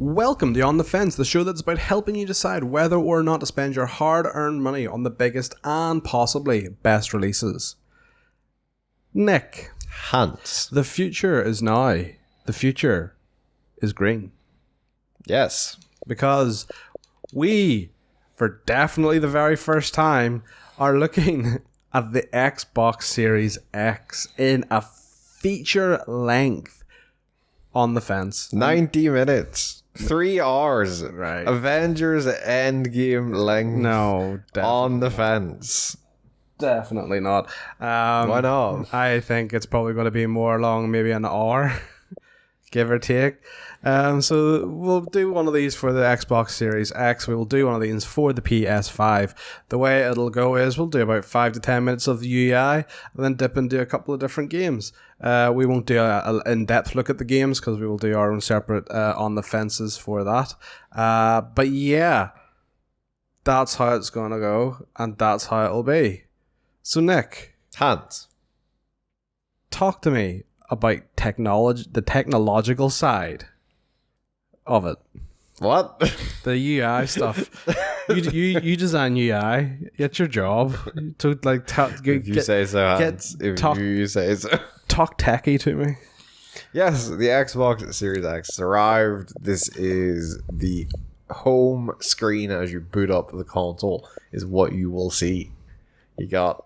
Welcome to On the Fence, the show that's about helping you decide whether or not to spend your hard-earned money on the biggest and possibly best releases. Nick. Hans. The future is now. The future is green. Yes. Because we, for definitely the very first time, are looking at the Xbox Series X in a feature length On the Fence. 90 minutes. 3 hours. Right. Avengers Endgame length. No, On the Fence. definitely not. Why not? I think it's probably going to be more along maybe an hour, give or take. So we'll do one of these for the Xbox Series X. We will do one of these for the PS5. The way it'll go is we'll do about 5 to 10 minutes of the UI and then dip into a couple of different games. We won't do an in-depth look at the games because we will do our own separate on the fences for that. But yeah, that's how it's going to go and that's how it'll be. So Nick, Hans. talk to me about the technological side of it. What? The UI stuff. You design UI. It's your job to like If you say so, Hans. If you say so. Talk techie to me. Yes, the Xbox Series X arrived. This is the home screen as you boot up the console is what you will see. You got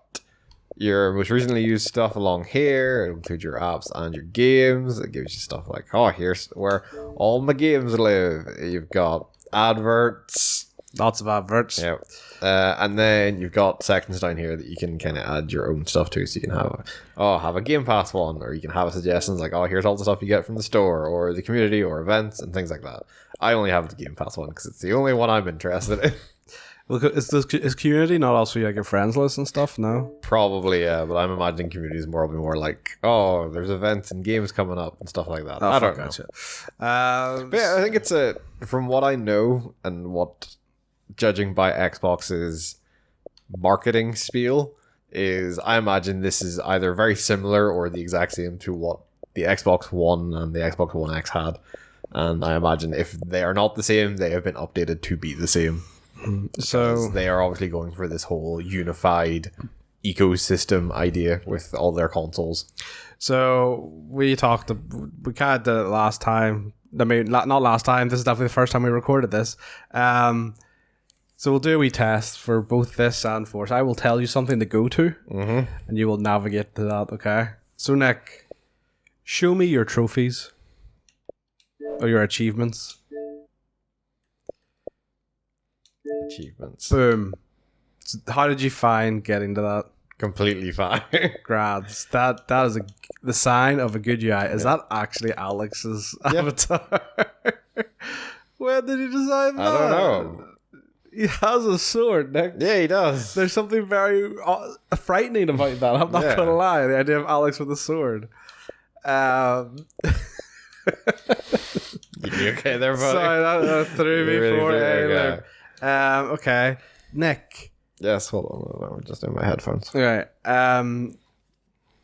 your most recently used stuff along here. It includes your apps and your games. It gives you stuff like, oh, here's where all my games live. You've got adverts. Lots of adverts. Yeah. And then you've got sections down here that you can kind of add your own stuff to. So you can have a Game Pass one, or you can have suggestions like, oh, here's all the stuff you get from the store or the community or events and things like that. I only have the Game Pass one because it's the only one I'm interested in. Look, is community not also like your friends list and stuff? No, Probably, yeah, but I'm imagining community is more like, oh, there's events and games coming up and stuff like that. I don't know. But yeah, I think it's from what I know and what, judging by Xbox's marketing spiel, is I imagine this is either very similar or the exact same to what the Xbox One and the Xbox One X had. And I imagine if they are not the same, they have been updated to be the same. So they are obviously going for this whole unified ecosystem idea with all their consoles. So we kind of did it last time. I mean, not last time. This is definitely the first time we recorded this. So we'll do a wee test for both this and Force. I will tell you something to go to, and you will navigate to that. Okay. So Nick, show me your trophies or your achievements. Achievements. Boom. So how did you find getting to that? Completely fine. Grads. That is the sign of a good UI. Is that actually Alex's avatar? When did he design that? I don't know. He has a sword, Nick. Yeah, he does. There's something very frightening about that. I'm not gonna lie. The idea of Alex with a sword. You okay there, buddy? Sorry, that threw me Really for okay. Okay, Nick. Yes, hold on. I'm just in my headphones. Okay.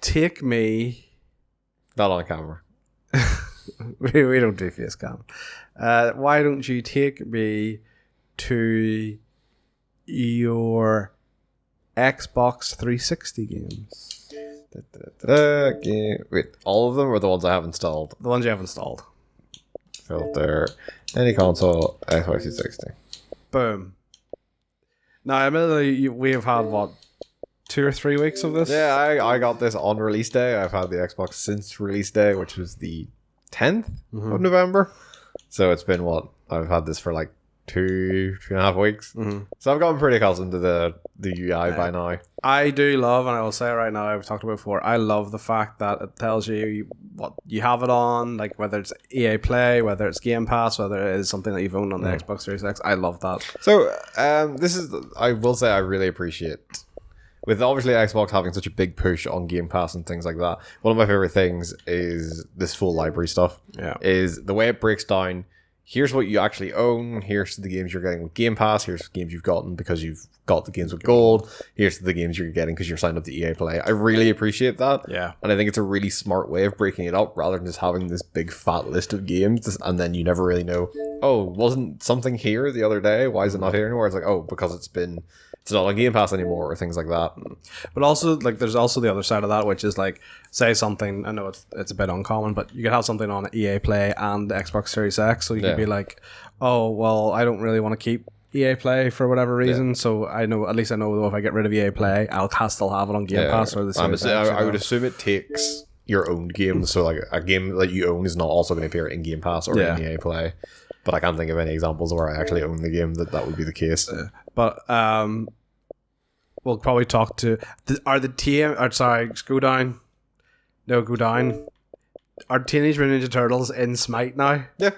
Take me. Not on camera. we don't do face cam. Why don't you take me to your Xbox 360 games? Wait, all of them or the ones I have installed? The ones you have installed. Filter, any console, Xbox 360. Boom. Now, admittedly, we have had, 2 or 3 weeks of this? Yeah, I got this on release day. I've had the Xbox since release day, which was the 10th of November. So it's been, I've had this for like 2.5 weeks. Mm-hmm. So I've gotten pretty accustomed to the UI by now. I do love, and I will say it right now, I've talked about it before, I love the fact that it tells you what you have it on, like whether it's EA Play, whether it's Game Pass, whether it is something that you've owned on the Xbox Series X. I love that. So I will say I really appreciate, with obviously Xbox having such a big push on Game Pass and things like that, one of my favorite things is this full library stuff. Yeah. Is the way it breaks down, here's what you actually own, here's the games you're getting with Game Pass, here's the games you've gotten because you've got the games with gold, here's the games you're getting because you're signed up to EA Play. I really appreciate that. Yeah. And I think it's a really smart way of breaking it up rather than just having this big fat list of games and then you never really know, oh, wasn't something here the other day? Why is it not here anymore? It's like, oh, because it's not on Game Pass anymore or things like that. But also, like, there's also the other side of that, which is like, say something, I know it's a bit uncommon, but you could have something on EA Play and the Xbox Series X, so you could be like, oh, well, I don't really want to keep EA Play for whatever reason, so at least I know if I get rid of EA Play, I'll still have it on Game Pass or the Series X. I would assume it takes your own games, so like a game that you own is not also going to appear in Game Pass or in EA Play. But I can't think of any examples where I actually own the game that would be the case. But we'll probably talk to go down. No, go down. Are Teenage Mutant Ninja Turtles in Smite now? Yeah.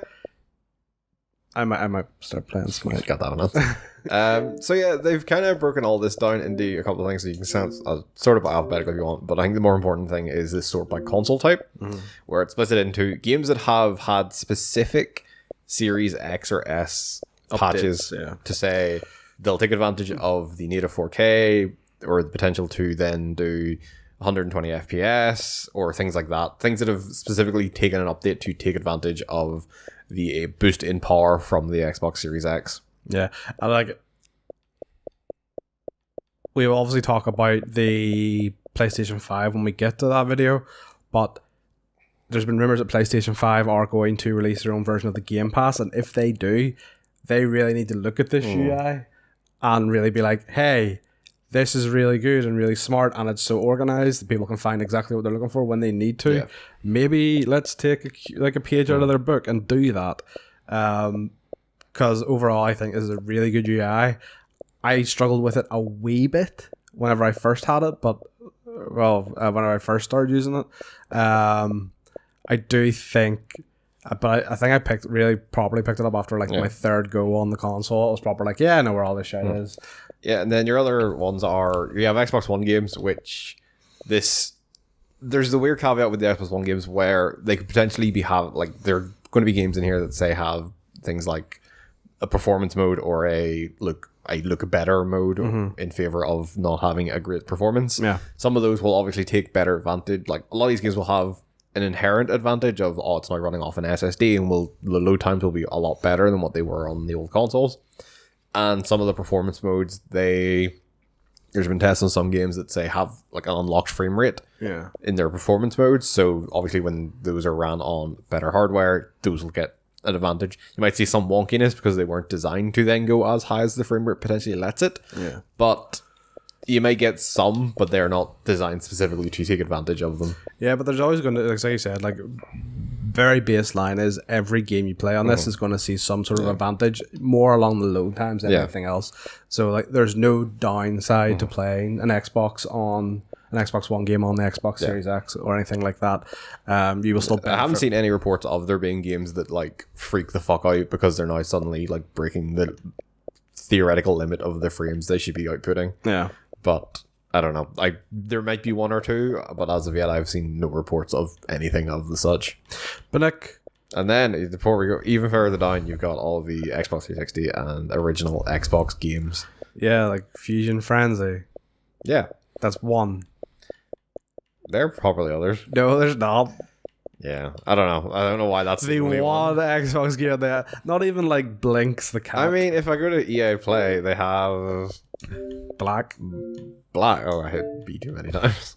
I might start playing Smite. Got that enough. So yeah, they've kind of broken all this down into a couple of things, so you can sort of alphabetical if you want, but I think the more important thing is this sort by console type, where it's split into games that have had specific Series X or S patches to say they'll take advantage of the native 4K or the potential to then do 120 FPS or things like that. Things that have specifically taken an update to take advantage of the boost in power from the Xbox Series X. Yeah, I like it. We'll obviously talk about the PlayStation 5 when we get to that video, but there's been rumors that PlayStation 5 are going to release their own version of the Game Pass, and if they do, they really need to look at this UI and really be like, hey, this is really good and really smart, and it's so organized that people can find exactly what they're looking for when they need to. Yeah. Maybe let's take a page out of their book and do that. Because overall, I think this is a really good UI. I struggled with it a wee bit whenever I first had it, but whenever I first started using it, I do think. But I think I properly picked it up after my third go on the console. It was proper like, yeah, I know where all this shit is. Yeah, and then your other ones are, you have Xbox One games, which there's the weird caveat with the Xbox One games where they could potentially there are going to be games in here that say have things like a performance mode or a look better mode in favor of not having a great performance. Yeah. Some of those will obviously take better advantage. Like a lot of these games will have an inherent advantage of, it's now running off an SSD and the load times will be a lot better than what they were on the old consoles. And some of the performance modes, there's been tests on some games that say have like an unlocked frame rate in their performance modes. So obviously when those are ran on better hardware, those will get an advantage. You might see some wonkiness because they weren't designed to then go as high as the frame rate potentially lets it. Yeah. But you may get some, but they're not designed specifically to take advantage of them. Yeah, but there's always going to, like you said, very baseline is every game you play on this is going to see some sort of advantage, more along the load times than anything else. So there's no downside to playing an Xbox One game on the Xbox Series X or anything like that. You will still benefit. I haven't seen any reports of there being games that freak the fuck out because they're now suddenly breaking the theoretical limit of the frames they should be outputting. Yeah. But I don't know. There might be one or two, but as of yet, I've seen no reports of anything of the such. But Nick, and then before we go even further down, you've got all the Xbox 360 and original Xbox games. Yeah, like Fusion Frenzy. Yeah, that's one. There are probably others. No, there's not. Yeah, I don't know. I don't know why that's the one Xbox game there. Not even Blinks the cat. I mean, if I go to EA Play, they have Black. Oh, I hit B too many times.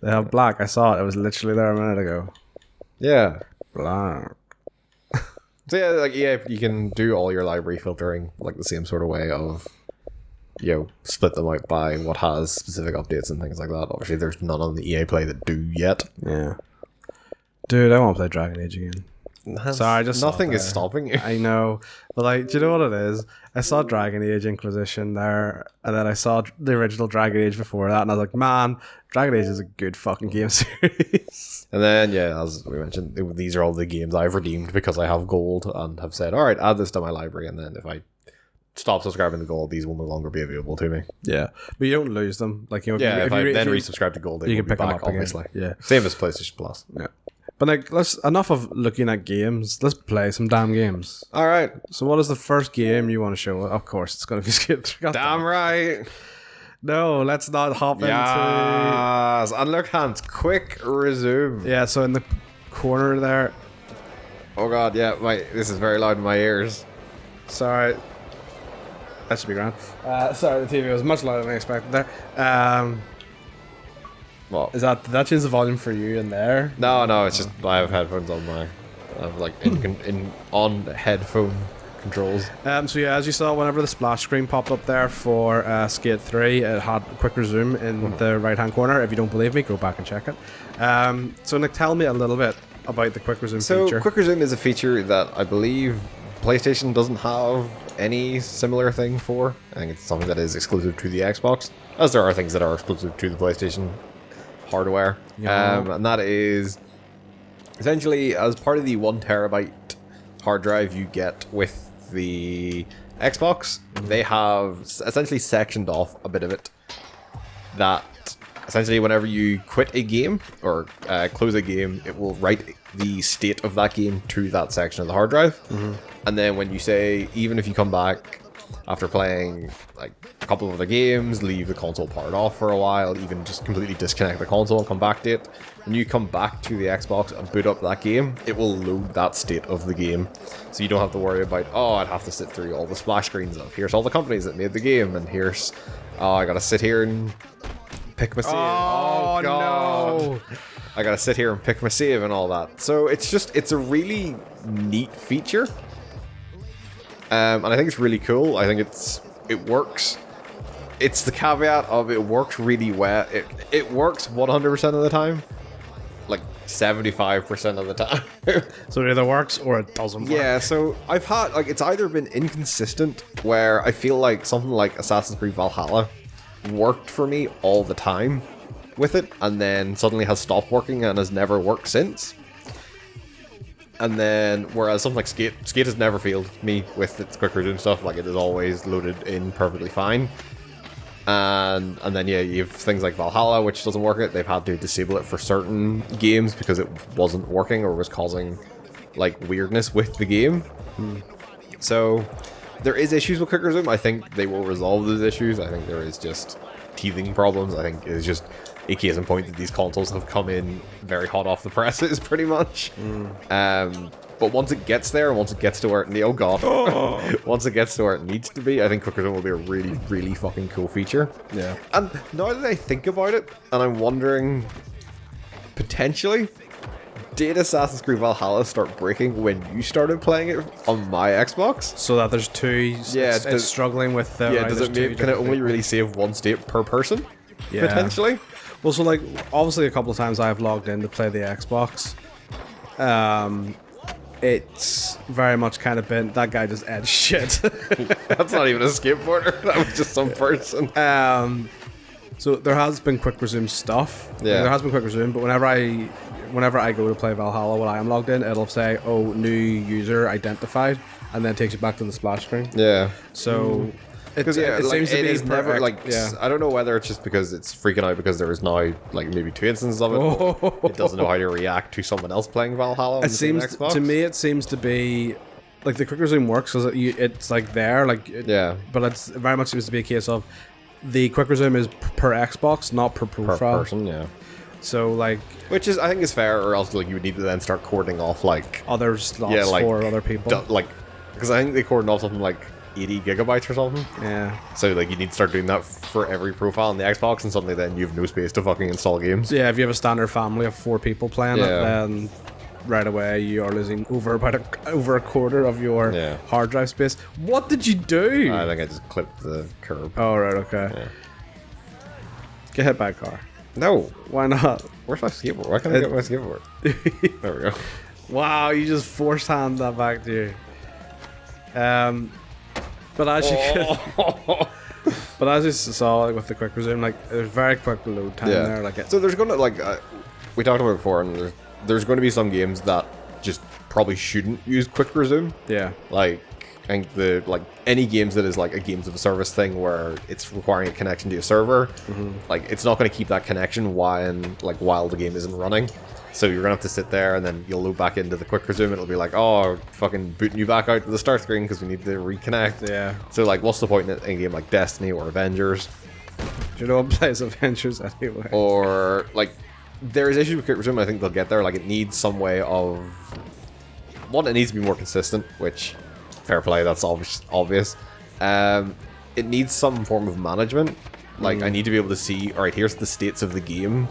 They have Black. I saw it. It was literally there a minute ago. Yeah, Black. So yeah, EA, you can do all your library filtering the same sort of way of, split them out by what has specific updates and things like that. Obviously, there's none on the EA Play that do yet. Yeah. Dude, I want to play Dragon Age again. Sorry, I just nothing is stopping you. I know, but like, do you know what it is? I saw Dragon Age Inquisition there, and then I saw the original Dragon Age before that, and I was like, man, Dragon Age is a good fucking game series. And then, yeah, as we mentioned, these are all the games I've redeemed because I have gold and have said, all right, add this to my library, and then if I stop subscribing to gold, these will no longer be available to me. Yeah, but you don't lose them. Like, you know, if I then resubscribe to gold, you can pick back, them up obviously. Again. Yeah, same as PlayStation Plus. Yeah. But like, enough of looking at games. Let's play some damn games. All right. So, what is the first game you want to show? Of course, it's going to be Skate 3. Damn right. No, let's not hop into. Yes, and look, Hans, quick resume. Yeah. So in the corner there. Oh god, yeah, this is very loud in my ears. Sorry. That should be grand. Sorry, the TV was much louder than I expected there. What? Did that change the volume for you in there? No, it's just I have headphones on I have like on headphone controls. So yeah, as you saw, whenever the splash screen popped up there for Skate 3, it had quick resume in the right hand corner. If you don't believe me, go back and check it. So Nick, tell me a little bit about the quick resume feature. So quick resume is a feature that I believe PlayStation doesn't have any similar thing for. I think it's something that is exclusive to the Xbox, as there are things that are exclusive to the PlayStation hardware. Yeah. And that is essentially as part of the 1 terabyte hard drive you get with the Xbox, they have essentially sectioned off a bit of it that essentially whenever you quit a game or close a game, it will write the state of that game to that section of the hard drive. And then when you say, even if you come back after playing like a couple of other games, leave the console powered off for a while, even just completely disconnect the console and come back to it, when you come back to the Xbox and boot up that game, it will load that state of the game. So you don't have to worry about, oh, I'd have to sit through all the splash screens of here's all the companies that made the game, and here's, oh, I gotta sit here and pick my save. Oh God. No. I gotta sit here and pick my save and all that. So it's a really neat feature. And I think it's really cool. I think it works. It's the caveat of it works really well. It works 100% of the time. Like 75% of the time. So it either works or it doesn't work. Yeah, so I've had, like, it's either been inconsistent where I feel like something like Assassin's Creed Valhalla worked for me all the time with it, and then suddenly has stopped working and has never worked since. And then, whereas something like Skate has never failed me with its quick resume stuff. Like, it is always loaded in perfectly fine. And then, yeah, you have things like Valhalla, which doesn't work it. They've had to disable it for certain games because it wasn't working or was causing, like, weirdness with the game. So, there is issues with quick resume. I think they will resolve those issues. I think there is just teething problems. I think it's just a case in point that these consoles have come in very hot off the presses, pretty much. But once it gets there, once it gets to where it, oh god, once it gets to where it needs to be, I think quick resume will be a really, really fucking cool feature. Yeah. And now that I think about it, and I'm wondering, potentially, did Assassin's Creed Valhalla start breaking when you started playing it on my Xbox? So that there's two. Yeah, it's struggling with. Yeah, can it only really save one state per person? Yeah. Potentially. Well, so like obviously a couple of times I've logged in to play the Xbox. It's very much kind of been that guy just edged shit. That's not even a skateboarder. That was just some person. So there has been quick resume stuff. Yeah. There has been quick resume, but whenever I go to play Valhalla when I am logged in, it'll say, "Oh, new user identified," and then it takes you back to the splash screen. Yeah. So. Because it seems to be never like. Yeah. I don't know whether it's just because it's freaking out because there is now like maybe 2 instances of it. It doesn't know how to react to someone else playing Valhalla. It seems to me. It seems to be like the quick resume works because it's like there, like yeah. But it's very much seems to be a case of the quick resume is per Xbox, not per profile. Per person, yeah. So like, which is I think is fair, or else like you would need to then start cording off like other slots for other people. Like, because I think they cordon off something like 80 gigabytes or something. Yeah. So like you need to start doing that for every profile on the Xbox, and suddenly then you have no space to fucking install games. Yeah, if you have a standard family of 4 people playing it, then right away you are losing over a quarter of your hard drive space. What did you do? I think I just clipped the curb. Oh right, okay. Yeah. Get hit by a car. No. Why not? Where's my skateboard? Why can't I get my skateboard? There we go. Wow, you just force hand that back to you. But as you but as you saw, like, with the quick resume, like, there's very quick load time there. Like, so there's gonna, like, we talked about it before, and there's going to be some games that just probably shouldn't use quick resume. Yeah. Like, I think any games that is like a games of a service thing where it's requiring a connection to a server, like, it's not going to keep that connection while the game isn't running. So you're gonna have to sit there, and then you'll load back into the quick resume, and it'll be like, oh, fucking booting you back out to the start screen because we need to reconnect. Yeah. So, like, what's the point in a game like Destiny or Avengers? Do you know what plays Avengers anyway? Or, like, there's issues with quick resume. I think they'll get there. Like, it needs some way of... One, it needs to be more consistent, which, fair play, that's obvious. It needs some form of management. Like, I need to be able to see, all right, here's the states of the game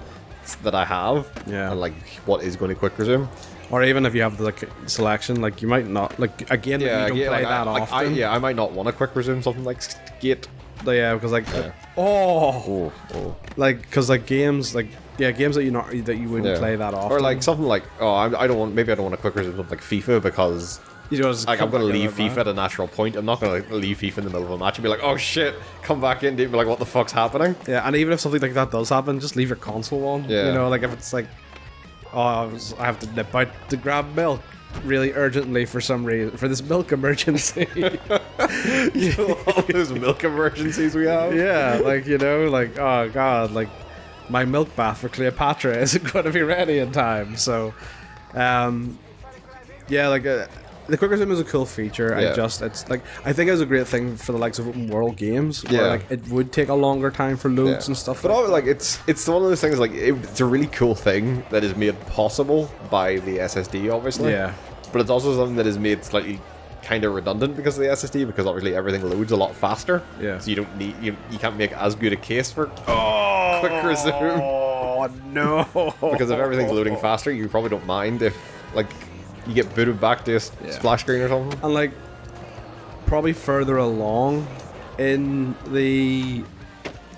that I have, and, like, what is going to quick resume. Or even if you have the, like, selection, like, you might not, like, again, you don't play that often. I might not want to quick resume something like Skate. Yeah, because, like, like, because, like, games, like, games that you wouldn't play that often. Or, like, something like, I don't want to quick resume something like FIFA because... You just like, I'm going to leave FIFA at a natural point. I'm not going to leave FIFA in the middle of a match and be like, oh shit, come back in, dude. Be like, what the fuck's happening? Yeah, and even if something like that does happen, just leave your console on. Yeah. You know, like, if it's like, I have to nip out to grab milk really urgently for some reason, for this milk emergency. All those milk emergencies we have. Yeah, like, you know, like, oh god, like, my milk bath for Cleopatra isn't going to be ready in time. So, yeah, like, the quick resume is a cool feature. It's like, I think it's a great thing for the likes of open world games. Where, like, it would take a longer time for loads and stuff. But it's one of those things, like, it's a really cool thing that is made possible by the SSD, obviously. Yeah. But it's also something that is made slightly kind of redundant because of the SSD, because obviously everything loads a lot faster. Yeah. So you don't need you can't make as good a case for quick resume. Oh no! Because if everything's loading faster, you probably don't mind if, like, you get booted back to a splash screen or something. And, like, probably further along in the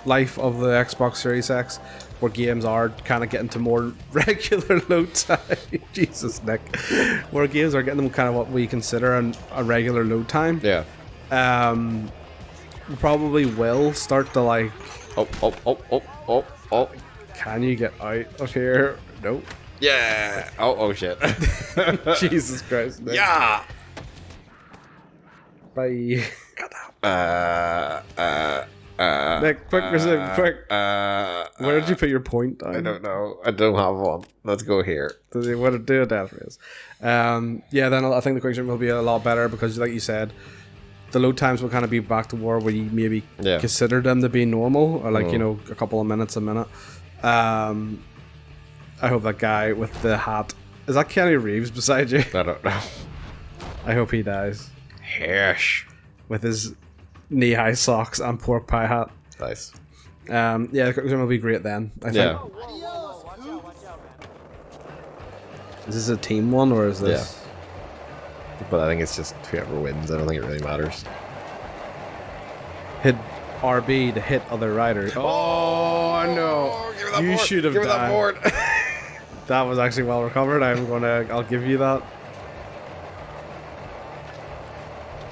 life of the Xbox Series X, where games are kind of getting to more regular load time. Jesus, Nick. Where games are getting them kind of what we consider a regular load time. Yeah. We probably will start to, like... Oh. Can you get out of here? Nope. Yeah. Oh shit. Jesus Christ. Nick. Yeah. Bye. Nick, quick resume, quick. Where did you put your point down? I don't know. I don't have one. Let's go here. Does he want to do it that for us? Then I think the quick resume will be a lot better because, like you said, the load times will kind of be back to where we maybe consider them to be normal, or, like, you know, a couple of minutes a minute. I hope that guy with the hat... Is that Kenny Reeves beside you? I don't know. I hope he dies. Hirsch. With his knee-high socks and pork pie hat. Nice. The quick resume will be great then, I think. Yeah. Is this a team one, or is this... Yeah. But I think it's just whoever wins. I don't think it really matters. Hit RB to hit other riders. Oh, no. You should have died. Give me that board. That was actually well recovered. I'll give you that.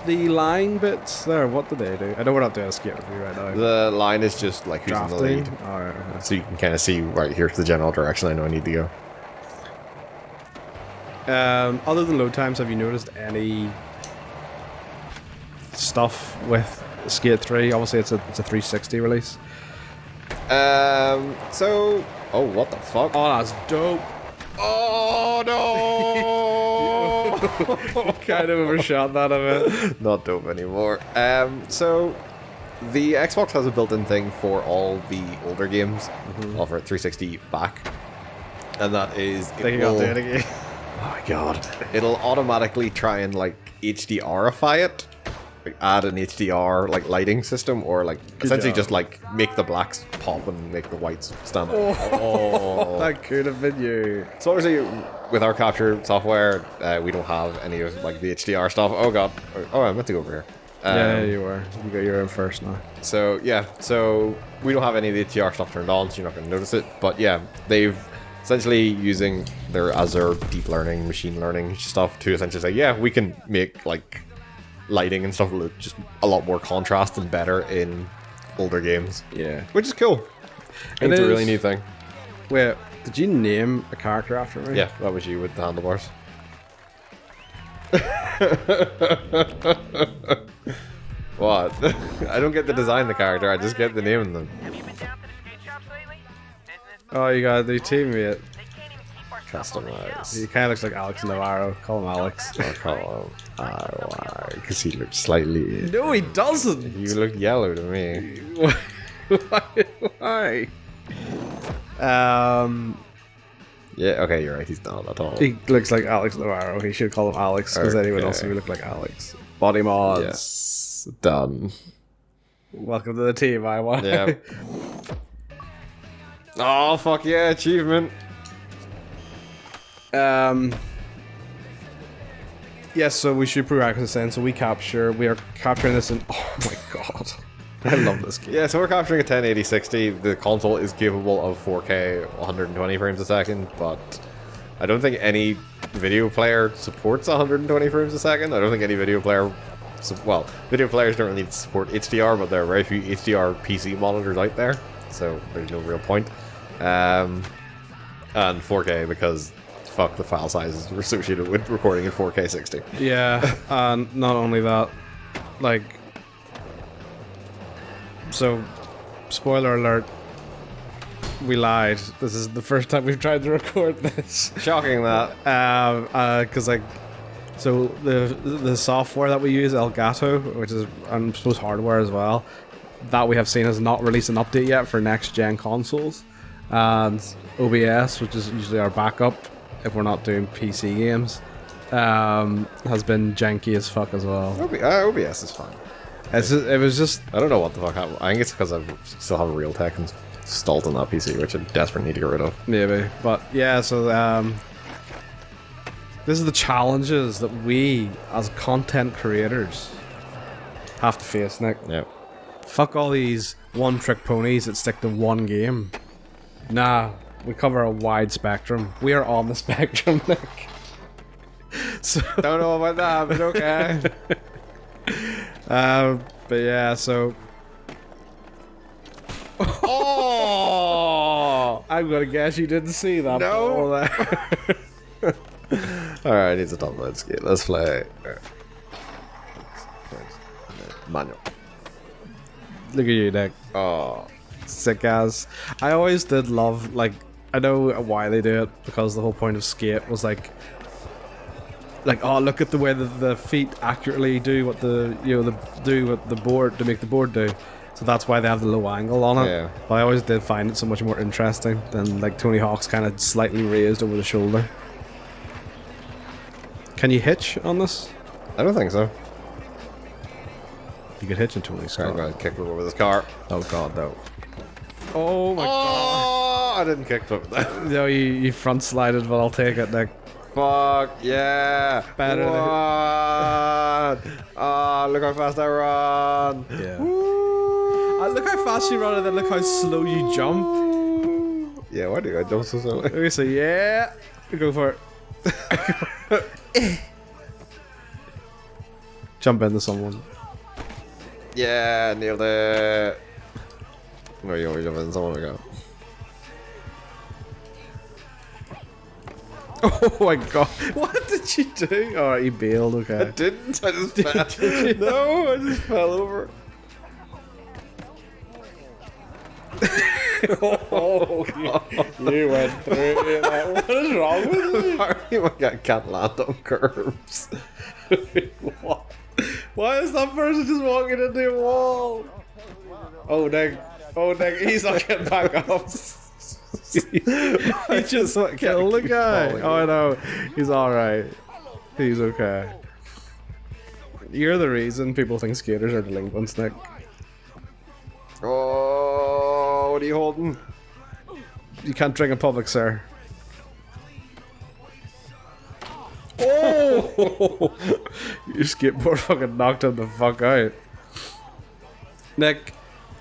The line bits there, what do they do? I know we're not doing a skate review right now. The line is just like who's in the lead. Alright, okay. So you can kind of see right here's the general direction I know I need to go. Other than load times, have you noticed any stuff with Skate 3? Obviously it's a 360 release. Oh, what the fuck? Oh, that's dope. Oh no! Kind of overshot that a bit. Not dope anymore. So the Xbox has a built-in thing for all the older games, offer 360 back, and that is I think you gotta do it again. Oh my god! It'll automatically try and, like, HDRify it. Add an HDR, like, lighting system, or, like, essentially just, like, make the blacks pop and make the whites stand out. Oh. That could have been you. So obviously with our capture software, we don't have any of, like, the HDR stuff. Oh god. Oh, I meant to go over here. Yeah, you were. You got your own first now. So yeah, so we don't have any of the HDR stuff turned on, so you're not going to notice it. But yeah, they've essentially using their Azure deep learning, machine learning stuff to essentially say, yeah, we can make like lighting and stuff look just a lot more contrast and better in older games. Yeah. Which is cool. It's a really neat thing. Wait, did you name a character after me? Yeah, that was you with the handlebars. What? I don't get to design the character, I just get the name of them. Oh, you got a new teammate. Customize. He kind of looks like Alex Navarro. Call him Alex. I'll call him because he looks slightly... No, he doesn't! You look yellow to me. Why? Yeah, okay, you're right, he's not at all. He looks like Alex Navarro. He should call him Alex, because anyone else would look like Alex. Body mods. Yes. Done. Welcome to the team, I want. Yeah. Oh, fuck yeah, achievement. Yes, so we should prerequisites then. So we are capturing this in... Oh my god. I love this game. Yeah, so we're capturing a 1080-60. The console is capable of 4K 120 frames a second, but I don't think any video player supports 120 frames a second. I don't think any video player... Well, video players don't really support HDR, but there are very few HDR PC monitors out there, so there's no real point. And 4K, because fuck the file sizes associated with recording in 4K 60. Yeah, and not only that, like... So, spoiler alert, we lied. This is the first time we've tried to record this. Shocking that. Because like, so the software that we use, Elgato, which is, I suppose, hardware as well, that we have seen has not released an update yet for next gen consoles, and OBS, which is usually our backup if we're not doing PC games, has been janky as fuck as well. OBS is fine. It was just... I don't know what the fuck happened. I think it's because I still have Realtek installed on that PC, which I desperately need to get rid of. Maybe. But yeah, so this is the challenges that we, as content creators, have to face, Nick. Yeah. Fuck all these one-trick ponies that stick to one game. Nah, we cover a wide spectrum. We are on the spectrum, Nick. So don't know about that, but okay. But yeah, so... Oh! I'm gonna guess you didn't see that. No. Alright, it's a top let's get. Let's play. Manual. Look at you, Nick. Oh. Sick as. I always did love, like, I know why they do it, because the whole point of Skate was like, oh, look at the way that the feet accurately do what the board to make the board do. So that's why they have the low angle on it. Yeah. But I always did find it so much more interesting than like Tony Hawk's kind of slightly raised over the shoulder. Can you hitch on this? I don't think so. You could hitch in Tony's car. I'm gonna kick him over this car. Oh god, no. Oh my god. I didn't kick him. No, you front slided, but I'll take it, Nick. Fuck yeah! Better than look how fast I run! Yeah. Look how fast you run and then look how slow you jump. Yeah, why do I jump so slowly? Okay, so yeah, go for it. Jump into someone. Yeah, nailed it. No, you always jump into someone. Go. Oh my god, what did you do? Alright, you bailed, okay. I didn't, I just fell. No, I just fell over. Oh, you went through that. What is wrong with you? I can't land on curves. What? Why is that person just walking into a wall? Oh, Nick, he's not getting back up. He just killed the guy. Oh, I know. He's alright. He's okay. You're the reason people think skaters are delinquents, Nick. Oh, what are you holding? You can't drink in public, sir. Oh! Your skateboard fucking knocked him the fuck out. Nick,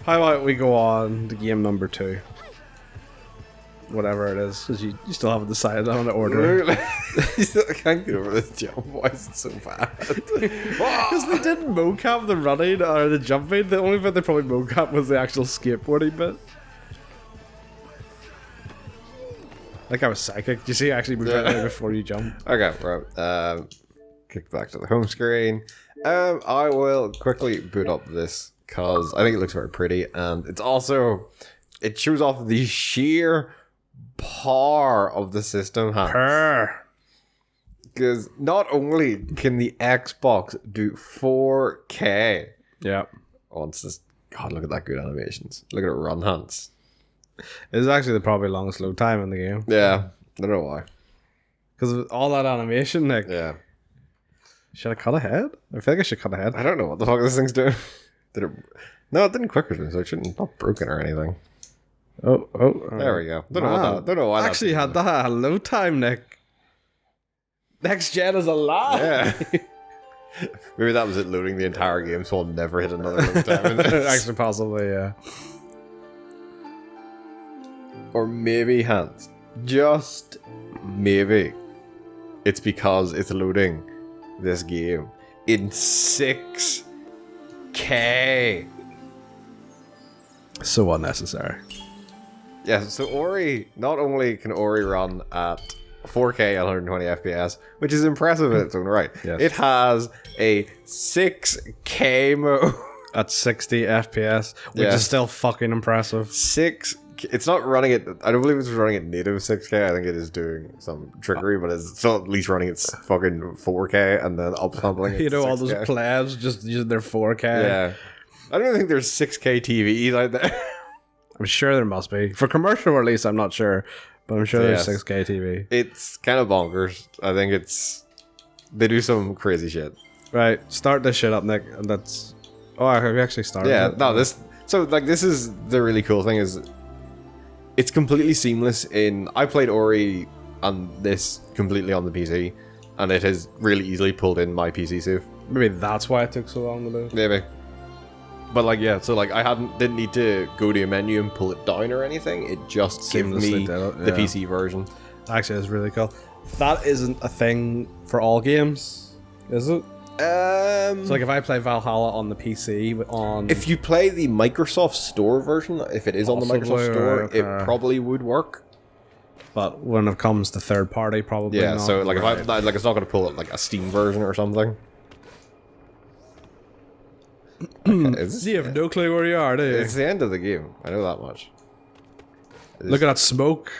how about we go on to game number 2? whatever it is, because you still haven't decided on the order. I can't get over this jump. Why is it so bad? Because they didn't mocap the running or the jumping. The only bit they probably mocap was the actual skateboarding bit. Like I was psychic. Do you see? I actually moved right there before you jump. Okay, right. Kick back to the home screen. I will quickly boot up this because I think it looks very pretty, and it's also it shows off the sheer power of the system. Because not only can the Xbox do 4K. Yeah. Oh, it's just God. Look at that good animations. Look at it run, Hans. It's actually the probably longest load time in the game. Yeah, I don't know why. Because of all that animation, Nick. Yeah. Should I cut ahead? I feel like I should cut ahead. I don't know what the fuck this thing's doing. Did it? No, it didn't quick resume, so it shouldn't not broken or anything. Oh. There we go. Don't know why. Actually had that load time, Nick. Next gen is alive. Yeah. Maybe that was it loading the entire game, so I'll never hit another load time. Actually, possibly, yeah. Or maybe, Hans, just maybe, it's because it's loading this game in 6K. So unnecessary. Yeah, so Ori, not only can Ori run at 4K at 120 FPS, which is impressive in its own right, yes. It has a 6K mode. At 60 FPS, which is still fucking impressive. It's not running it. I don't believe it's running at native 6K. I think it is doing some trickery, but it's still at least running its fucking 4K and then upsampling it. You know, 6K. all those plebs just using their 4K. Yeah. I don't think there's 6K TVs out there. I'm sure there must be. For commercial release, I'm not sure. But I'm sure there's 6K TV. It's kind of bonkers. I think they do some crazy shit. Right. Start this shit up, Nick. And that's... Oh, have you actually started it? No, this is the really cool thing is it's completely seamless in... I played Ori on this completely on the PC, and it has really easily pulled in my PC save. Maybe that's why it took so long to do. Maybe. But I didn't need to go to a menu and pull it down or anything. It just gave me the PC version. Actually, it's really cool. That isn't a thing for all games, is it? So like if I play Valhalla on the PC if you play the Microsoft Store version, if it is on the Microsoft Store, it probably would work. But when it comes to third party, probably not. So if it's not going to pull it like a Steam version or something. You have no clue where you are, do you? It's the end of the game. I know that much. Look at that smoke.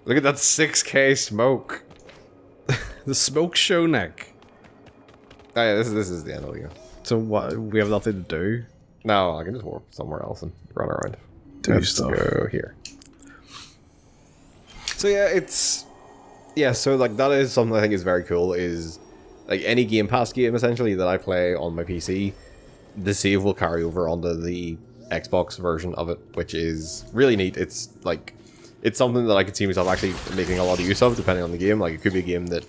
Look at that 6K smoke. The smoke show, Nick. Oh yeah, this is the end of the game. So what? We have nothing to do? No, I can just warp somewhere else and run around. Do stuff. Go here. So so that is something I think is very cool. Is like any Game Pass game essentially that I play on my PC, the save will carry over onto the Xbox version of it, which is really neat. It's something that I could see myself actually making a lot of use of, depending on the game. Like it could be a game that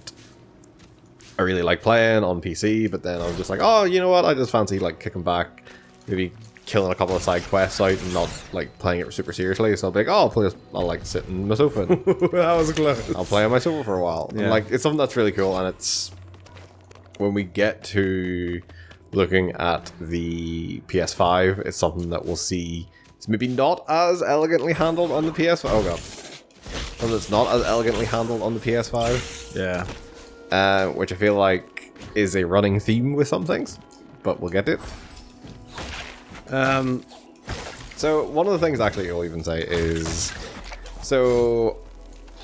I really like playing on PC, but then I was just like, oh, you know what? I just fancy kicking back, maybe killing a couple of side quests out and not playing it super seriously. So I'll be like, I'll sit in my sofa. That was close. I'll play on my sofa for a while. Yeah. And it's something that's really cool, and it's when we get to looking at the PS5, it's something that we'll see. It's maybe not as elegantly handled on the PS5. Oh god, and it's not as elegantly handled on the PS5. Yeah. Which I feel like is a running theme with some things, but we'll get to it. So one of the things actually I'll even say is, so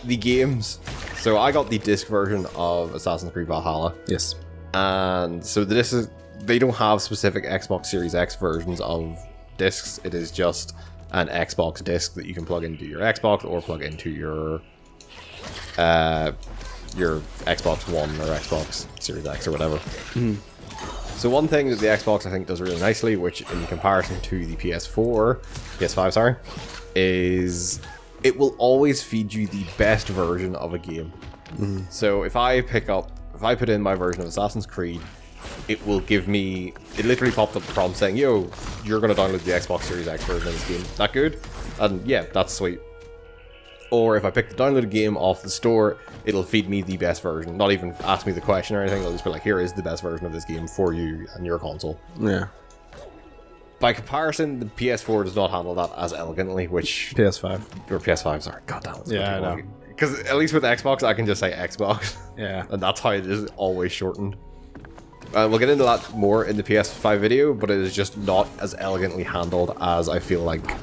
the games. So I got the disc version of Assassin's Creed Valhalla. Yes. And so they don't have specific Xbox Series X versions of discs. It is just an Xbox disc that you can plug into your Xbox or plug into your Xbox One or Xbox Series X or whatever. Mm-hmm. So one thing that the Xbox I think does really nicely, which in comparison to the PS5, is it will always feed you the best version of a game. Mm-hmm. So if I put in my version of Assassin's Creed, it will give me, it literally popped up the prompt saying, yo, you're going to download the Xbox Series X version of this game. That good? And yeah, that's sweet. Or if I pick the downloaded game off the store, it'll feed me the best version. Not even ask me the question or anything. It'll just be like, here is the best version of this game for you and your console. Yeah. By comparison, the PS4 does not handle that as elegantly, which... PS5. Or PS5, sorry. God damn it. Yeah, I know. Because at least with Xbox, I can just say Xbox. Yeah. And that's how it is always shortened. We'll get into that more in the PS5 video, but it is just not as elegantly handled as I feel like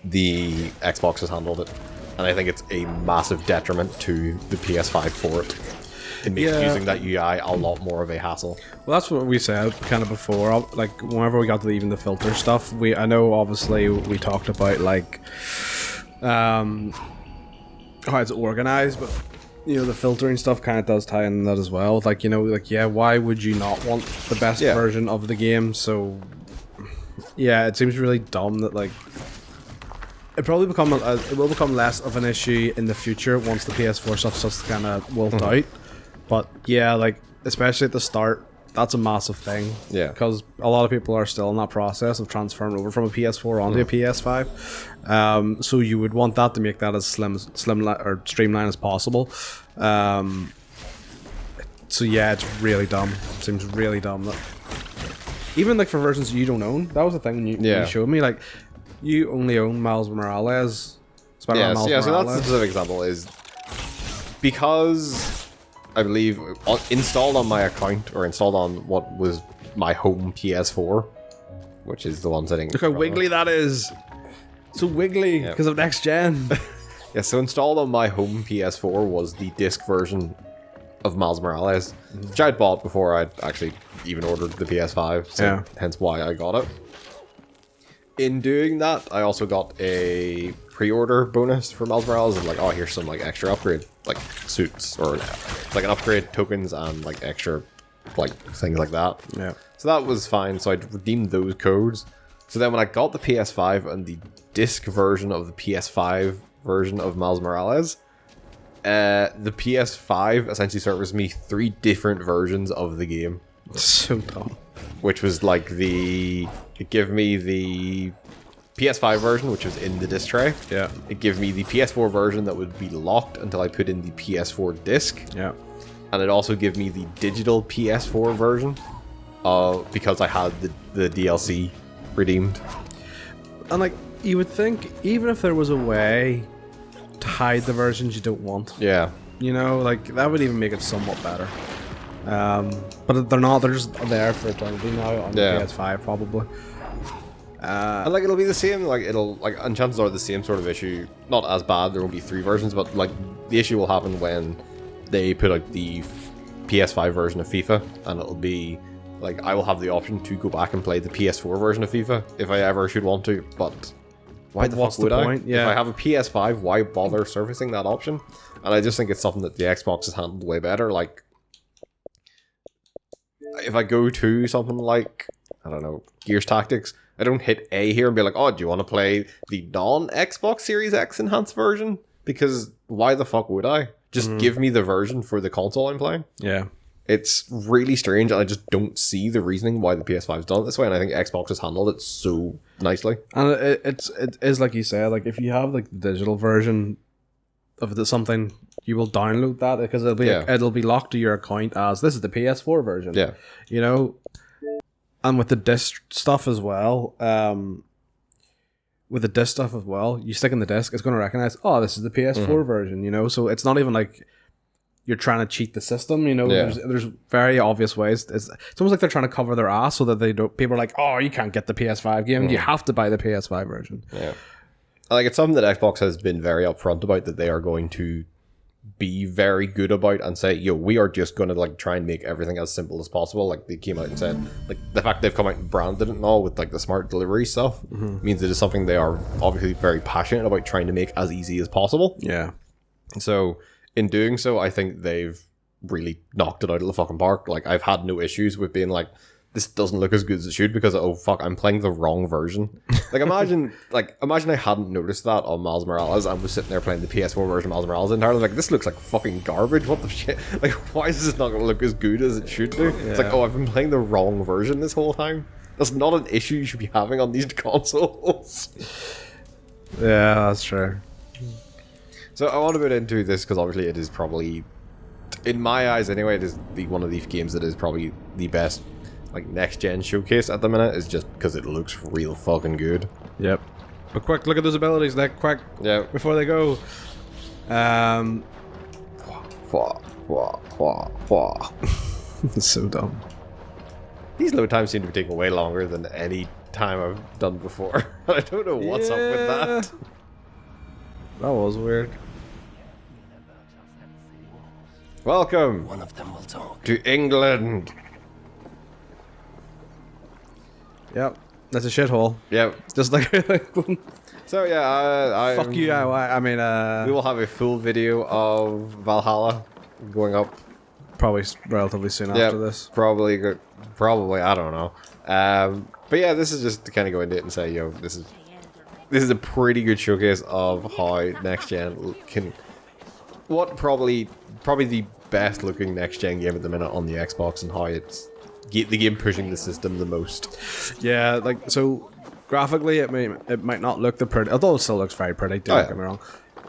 the Xbox has handled it. And I think it's a massive detriment to the PS5 for it. It makes using that UI a lot more of a hassle. Well, that's what we said kind of before. Like, whenever we got to even the filter stuff, I know obviously we talked about like how it's organized, but you know, the filtering stuff kind of does tie in that as well. Like, you know, like, yeah, why would you not want the best version of the game? So yeah, it seems really dumb that like it will become less of an issue in the future once the PS4 stuff starts to kind of wilt out. But yeah, like, especially at the start, that's a massive thing. Yeah. Because a lot of people are still in that process of transferring over from a PS4 onto a PS5. So you would want that to make that as slim or streamlined as possible. So yeah, it's really dumb. It seems really dumb that even like for versions you don't own. That was the thing you showed me. Like, you only own Miles Morales. Spider-Man Miles Morales. So that's the specific example is because I believe installed on my account or installed on what was my home PS4, which is the one sitting. Look how wiggly that is. So wiggly because of next gen. Yeah, so installed on my home PS4 was the disc version of Miles Morales, which I'd bought before I'd actually even ordered the PS5, so hence why I got it. In doing that, I also got a pre-order bonus for Miles Morales, and like, oh, here's some like extra upgrade, like suits or like an upgrade tokens and like extra like things like that. Yeah. So that was fine. So I redeemed those codes. So then when I got the PS5 and the disc version of the PS5 version of Miles Morales, the PS5 essentially serviced me 3 different versions of the game. So dumb. Which was like it gave me the PS5 version, which was in the disc tray. Yeah. It gave me the PS4 version that would be locked until I put in the PS4 disc. Yeah. And it also gave me the digital PS4 version, because I had the DLC redeemed. And like, you would think, even if there was a way to hide the versions you don't want. Yeah. You know, like, that would even make it somewhat better. But they're not, they're just there for eternity now on the PS5 probably. And like, it'll be the same, like, and chances are the same sort of issue, not as bad, there won't be 3 versions, but like, the issue will happen when they put out the PS5 version of FIFA, and it'll be like, I will have the option to go back and play the PS4 version of FIFA if I ever should want to, but why the fuck would I? Yeah. If I have a PS5, why bother servicing that option? And I just think it's something that the Xbox has handled way better. Like, if I go to something like, I don't know, Gears Tactics, I don't hit A here and be like, oh, do you want to play the non-Xbox Series X enhanced version? Because why the fuck would I? Just give me the version for the console I'm playing. Yeah. It's really strange, and I just don't see the reasoning why the PS5's done it this way, and I think Xbox has handled it so nicely. And it is like you said, like, if you have like the digital version of something, you will download that because it'll be locked to your account as this is the PS4 version. Yeah. You know? And with the disc stuff as well, you stick in the disc, it's going to recognize, oh, this is the PS4 version, you know? So it's not even like you're trying to cheat the system, you know? Yeah. There's very obvious ways. It's almost like they're trying to cover their ass so that they don't. People are like, oh, you can't get the PS5 game. You have to buy the PS5 version. Yeah. Like, it's something that Xbox has been very upfront about, that they are going to be very good about and say, yo, we are just going to like try and make everything as simple as possible. Like, they came out and said, like, the fact they've come out and branded it and all with like the smart delivery stuff means it is something they are obviously very passionate about trying to make as easy as possible. Yeah. So in doing so, I think they've really knocked it out of the fucking park. Like, I've had no issues with being like, this doesn't look as good as it should because, oh fuck, I'm playing the wrong version. Like, imagine I hadn't noticed that on Miles Morales. I was sitting there playing the PS4 version of Miles Morales entirely, like, this looks like fucking garbage. What the shit? Like, why is this not going to look as good as it should do? Yeah. It's like, oh, I've been playing the wrong version this whole time. That's not an issue you should be having on these consoles. Yeah, that's true. So I want to get into this because obviously it is probably, in my eyes anyway, it is one of these games that is probably the best like next gen showcase at the minute. Is just because it looks real fucking good. Yep. But quick, look at those abilities, Nick. Quick. Yeah. Before they go. It's so dumb. These load times seem to be taking way longer than any time I've done before. I don't know what's up with that. That was weird. Welcome One of them will talk. to England. Yep. That's a shithole. Yep. Just like So yeah, fuck you. I mean, we will have a full video of Valhalla going up. probably relatively soon after this. Probably, I don't know. But yeah, this is just to kind of go into it and say, yo, this is a pretty good showcase of how next gen can. What probably the best looking next gen game at the minute on the Xbox, and how it's the game pushing the system the most. Yeah, like so. Graphically, it might not look the pretty, although it still looks very pretty. Don't get me wrong.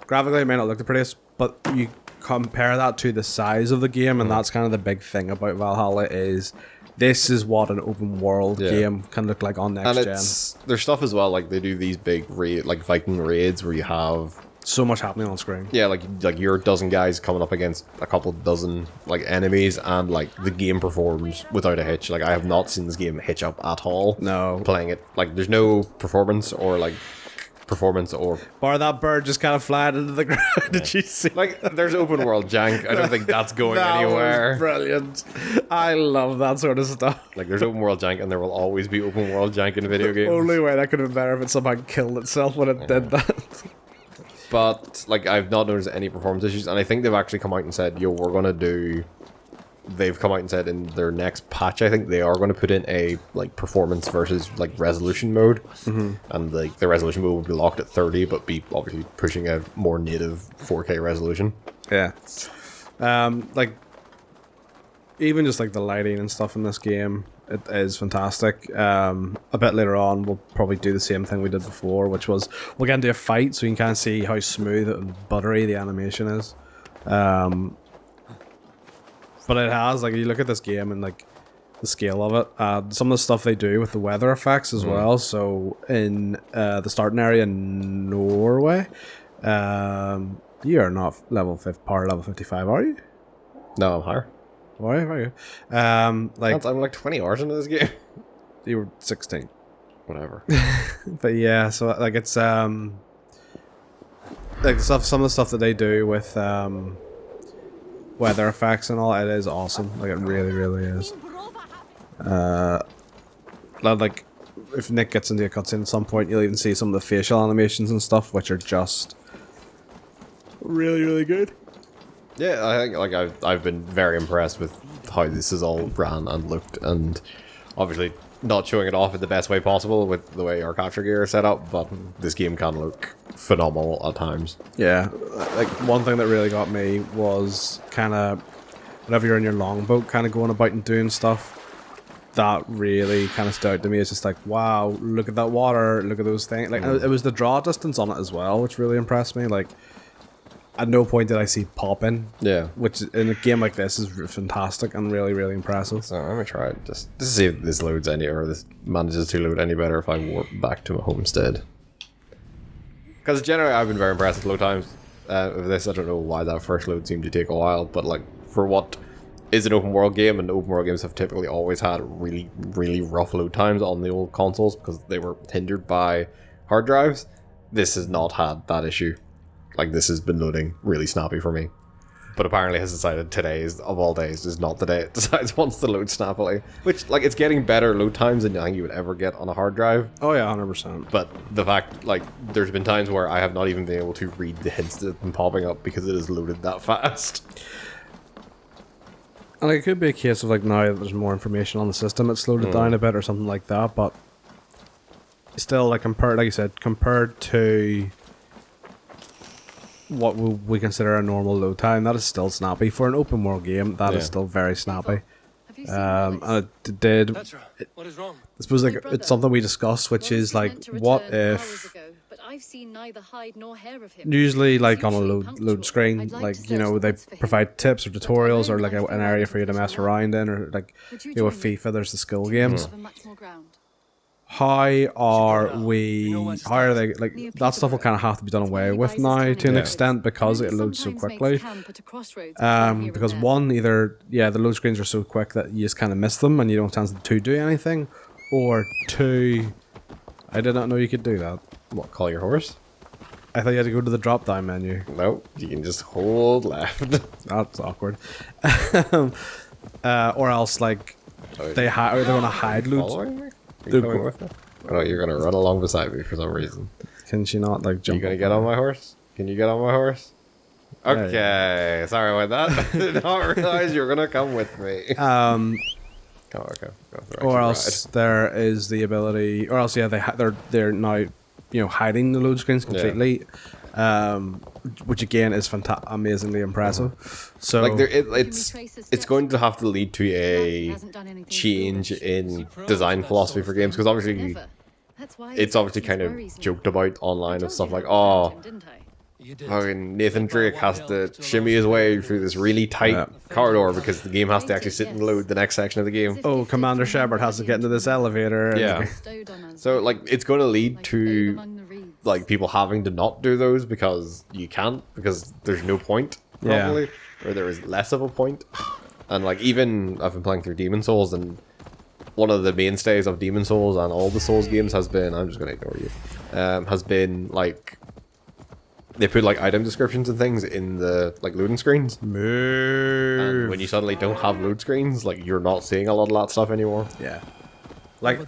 Graphically, it may not look the prettiest, but you compare that to the size of the game, and that's kind of the big thing about Valhalla is this is what an open world game can look like on next gen. There's stuff as well, like they do these big like Viking raids where you have so much happening on screen. Yeah, like you're a dozen guys coming up against a couple dozen like enemies, and like the game performs without a hitch. Like I have not seen this game hitch up at all. No, playing it like there's no performance or bar that bird just kind of flying into the ground. Did you see? Like there's open world jank. I don't think that's going anywhere. Was brilliant. I love that sort of stuff. Like there's open world jank, and there will always be open world jank in video games. Only way that could have been better if it somehow killed itself when it did that. But like I've not noticed any performance issues, and I think they've actually come out and said, "Yo, we're gonna do." They've come out and said in their next patch, I think they are going to put in a like performance versus like resolution mode, and like the resolution mode will be locked at 30, but be obviously pushing a more native 4K resolution. Yeah, like even just like the lighting and stuff in this game, it is fantastic. A bit later on, we'll probably do the same thing we did before, which was we'll get into a fight so you can kind of see how smooth and buttery the animation is. But it has, like, you look at this game and like the scale of it, some of the stuff they do with the weather effects as well. So in the starting area in Norway, you are not power level 55, are you? No, I'm higher. Why are you? Like I'm like 20 hours into this game. You were 16. Whatever. But yeah, so like it's like some of the stuff that they do with weather effects and all, it is awesome. Like it really is. Like if Nick gets into a cutscene at some point, you'll even see some of the facial animations and stuff, which are just really good. Yeah, I think like I've been very impressed with how this is all ran and looked, and obviously not showing it off in the best way possible with the way our capture gear is set up, but this game can look phenomenal at times. Yeah, like one thing that really got me was kind of whenever you're in your longboat kind of going about and doing stuff, that really kind of stood out to me. It's just like, wow, look at that water, look at those things. Like it was the draw distance on it as well, which really impressed me. Like at no point did I see popping. Yeah. Which in a game like this is fantastic and really impressive. So I'm gonna try it just to see if this loads any, or this manages to load any better if I warp back to my homestead. Because generally I've been very impressed with load times of this. I don't know why that first load seemed to take a while, but like for what is an open world game, and open world games have typically always had really rough load times on the old consoles because they were hindered by hard drives, this has not had that issue. Like, this has been loading really snappy for me. But apparently has decided today, is, of all days, is not the day it decides wants to load snappily. Which, like, it's getting better load times than I think you would ever get on a hard drive. Oh yeah, 100%. But the fact, like, there's been times where I have not even been able to read the hints that have been popping up because it is loaded that fast. And like, it could be a case of, like, now that there's more information on the system, it's slowed it down a bit or something like that, but still, like, like you said, compared to what we consider a normal load time, that is still snappy. For an open world game, that is still very snappy. And it did... What is wrong? I suppose, like, it's something we discussed, which is, like, what if neither hide nor hair of him. Usually, like on a load screen, like, you know, they provide tips or tutorials or like an area for you to mess around in, or like, you know, with FIFA, there's the skill games. How are they, like, that stuff will kind of have to be done away with now to an extent because it loads so quickly. Because one, either, the load screens are so quick that you just kind of miss them and you don't have a chance to do anything, or two, I did not know you could do that. What, call your horse? I thought you had to go to the drop down menu. Nope, you can just hold left. That's awkward. Or else, like, they're going to hide loads. Are you coming with me? Oh, you're gonna run along beside me for some reason. Can she not, like, jump? You gonna get on my horse? Can you get on my horse? Okay, sorry about that. I did not realize you were gonna come with me. Okay. Or else there is the ability, or else they're now, you know, hiding the load screens completely. Which again is amazingly impressive. So like it's going to have to lead to a change in design philosophy for games, because obviously it's obviously kind of joked about online of stuff like, Nathan Drake has to shimmy his way through this really tight corridor because the game has to actually sit and load the next section of the game. Oh, Commander Shepard has to get into this elevator. Yeah. So like it's going to lead to like people having to not do those because you can't, because there's no point probably, or there is less of a point. And like, even I've been playing through Demon Souls, and one of the mainstays of Demon Souls and all the Souls games has been, I'm just going to ignore you, has been like, they put like item descriptions and things in the like loading screens. And when you suddenly don't have load screens, like you're not seeing a lot of that stuff anymore. Yeah. Like,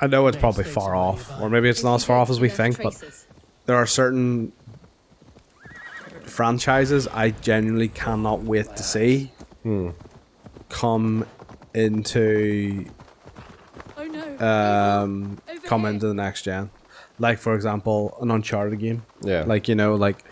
I know it's probably far off, or maybe it's not as far off as we think, but there are certain franchises I genuinely cannot wait to see come into the next gen. Like, for example, an Uncharted game. Yeah. Like, you know, like